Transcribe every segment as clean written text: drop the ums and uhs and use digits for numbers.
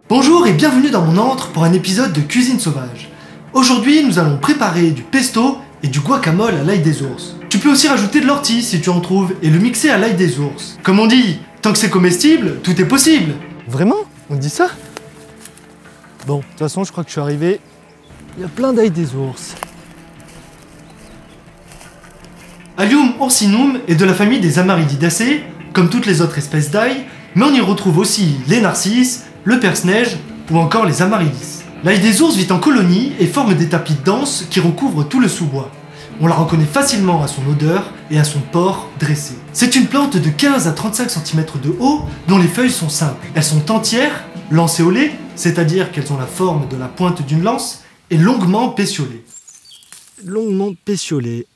Bonjour et bienvenue dans mon antre pour un épisode de Cuisine Sauvage. Aujourd'hui, nous allons préparer du pesto et du guacamole à l'ail des ours. Tu peux aussi rajouter de l'ortie si tu en trouves et le mixer à l'ail des ours. Comme on dit, tant que c'est comestible, tout est possible. Vraiment? On dit ça? Bon, de toute façon, je crois que je suis arrivé. Il y a plein d'ail des ours. Allium ursinum est de la famille des Amarididaceae, comme toutes les autres espèces d'ail, mais on y retrouve aussi les narcisses, le perce-neige ou encore les amaryllis. L'ail des ours vit en colonie et forme des tapis denses qui recouvrent tout le sous-bois. On la reconnaît facilement à son odeur et à son port dressé. C'est une plante de 15 à 35 cm de haut dont les feuilles sont simples. Elles sont entières, lancéolées, c'est-à-dire qu'elles ont la forme de la pointe d'une lance, et longuement pétiolées. Longuement pétiolées.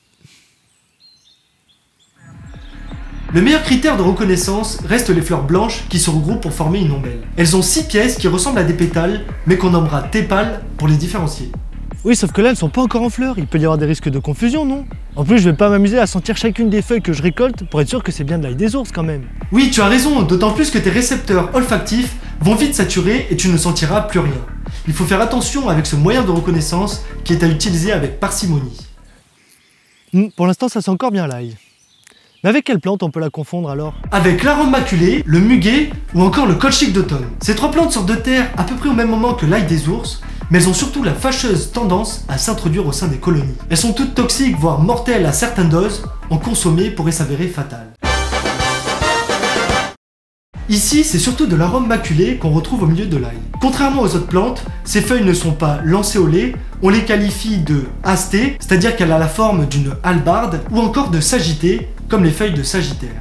Le meilleur critère de reconnaissance reste les fleurs blanches qui se regroupent pour former une ombelle. Elles ont 6 pièces qui ressemblent à des pétales, mais qu'on nommera tépales pour les différencier. Oui, sauf que là, elles sont pas encore en fleurs. Il peut y avoir des risques de confusion, non? En plus, je vais pas m'amuser à sentir chacune des feuilles que je récolte pour être sûr que c'est bien de l'ail des ours quand même. Oui, tu as raison, d'autant plus que tes récepteurs olfactifs vont vite saturer et tu ne sentiras plus rien. Il faut faire attention avec ce moyen de reconnaissance qui est à utiliser avec parcimonie. Pour l'instant, ça sent encore bien l'ail. Mais avec quelle plante on peut la confondre alors? Avec l'arôme maculé, le muguet ou encore le colchique d'automne. Ces trois plantes sortent de terre à peu près au même moment que l'ail des ours, mais elles ont surtout la fâcheuse tendance à s'introduire au sein des colonies. Elles sont toutes toxiques, voire mortelles à certaines doses, en consommer pourrait s'avérer fatal. Ici, c'est surtout de l'arôme maculé qu'on retrouve au milieu de l'ail. Contrairement aux autres plantes, ces feuilles ne sont pas lancéolées, on les qualifie de astées, c'est-à-dire qu'elle a la forme d'une hallebarde, ou encore de sagittées, comme les feuilles de sagittaire.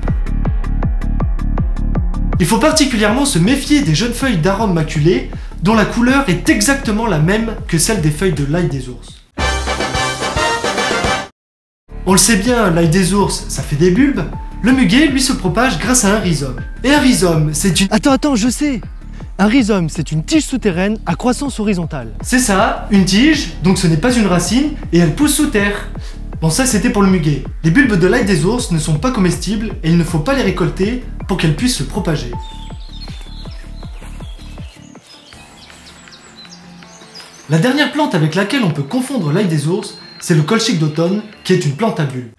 Il faut particulièrement se méfier des jeunes feuilles d'arôme maculé, dont la couleur est exactement la même que celle des feuilles de l'ail des ours. On le sait bien, l'ail des ours, ça fait des bulbes. Le muguet, lui, se propage grâce à un rhizome. Et un rhizome, c'est une... Attends, je sais! Un rhizome, c'est une tige souterraine à croissance horizontale. C'est ça, une tige, donc ce n'est pas une racine, et elle pousse sous terre. Bon, ça c'était pour le muguet. Les bulbes de l'ail des ours ne sont pas comestibles et il ne faut pas les récolter pour qu'elles puissent se propager. La dernière plante avec laquelle on peut confondre l'ail des ours, c'est le colchique d'automne, qui est une plante à bulbes.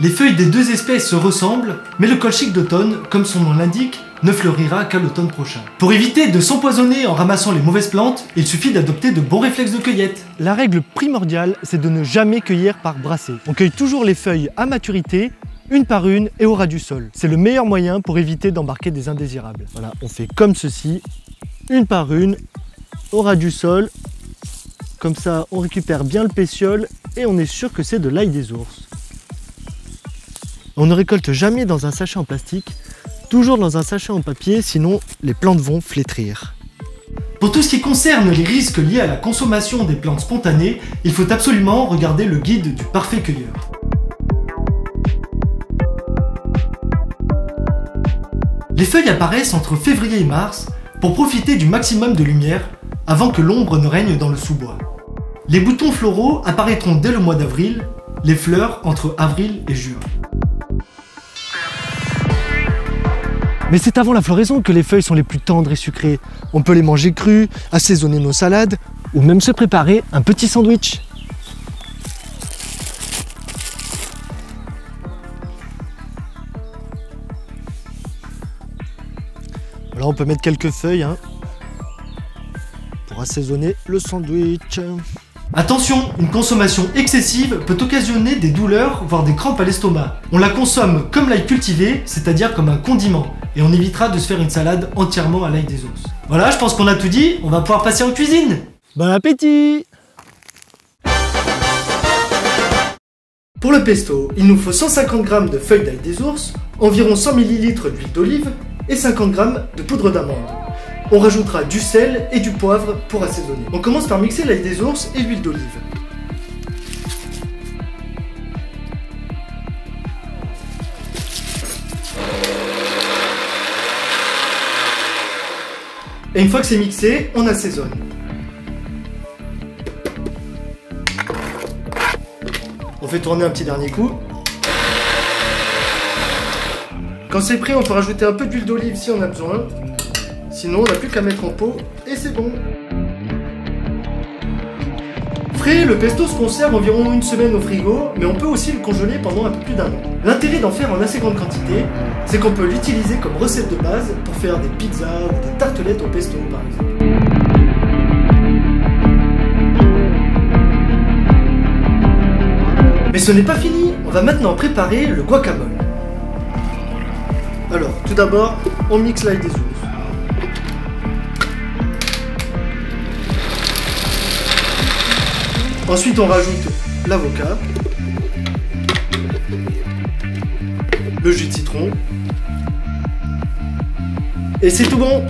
Les feuilles des deux espèces se ressemblent, mais le colchique d'automne, comme son nom l'indique, ne fleurira qu'à l'automne prochain. Pour éviter de s'empoisonner en ramassant les mauvaises plantes, il suffit d'adopter de bons réflexes de cueillette. La règle primordiale, c'est de ne jamais cueillir par brassée. On cueille toujours les feuilles à maturité, une par une et au ras du sol. C'est le meilleur moyen pour éviter d'embarquer des indésirables. Voilà, on fait comme ceci, une par une, au ras du sol. Comme ça, on récupère bien le pétiole et on est sûr que c'est de l'ail des ours. On ne récolte jamais dans un sachet en plastique, toujours dans un sachet en papier, sinon les plantes vont flétrir. Pour tout ce qui concerne les risques liés à la consommation des plantes spontanées, il faut absolument regarder le guide du parfait cueilleur. Les feuilles apparaissent entre février et mars pour profiter du maximum de lumière avant que l'ombre ne règne dans le sous-bois. Les boutons floraux apparaîtront dès le mois d'avril, les fleurs entre avril et juin. Mais c'est avant la floraison que les feuilles sont les plus tendres et sucrées. On peut les manger crues, assaisonner nos salades, ou même se préparer un petit sandwich. Voilà, on peut mettre quelques feuilles pour assaisonner le sandwich. Attention, une consommation excessive peut occasionner des douleurs, voire des crampes à l'estomac. On la consomme comme l'ail cultivé, c'est-à-dire comme un condiment, et on évitera de se faire une salade entièrement à l'ail des ours. Voilà, je pense qu'on a tout dit, on va pouvoir passer en cuisine. Bon appétit! Pour le pesto, il nous faut 150 g de feuilles d'ail des ours, environ 100 ml d'huile d'olive et 50 g de poudre d'amande. On rajoutera du sel et du poivre pour assaisonner. On commence par mixer l'ail des ours et l'huile d'olive. Et une fois que c'est mixé, on assaisonne. On fait tourner un petit dernier coup. Quand c'est prêt, on peut rajouter un peu d'huile d'olive si on a besoin. Sinon, on n'a plus qu'à mettre en pot et c'est bon. Frais, le pesto se conserve environ une semaine au frigo, mais on peut aussi le congeler pendant un peu plus d'un an. L'intérêt d'en faire en assez grande quantité, c'est qu'on peut l'utiliser comme recette de base pour faire des pizzas ou des tartelettes au pesto par exemple. Mais ce n'est pas fini, on va maintenant préparer le guacamole. Alors, tout d'abord, on mixe l'ail des ours. Ensuite, on rajoute l'avocat, le jus de citron, et c'est tout bon.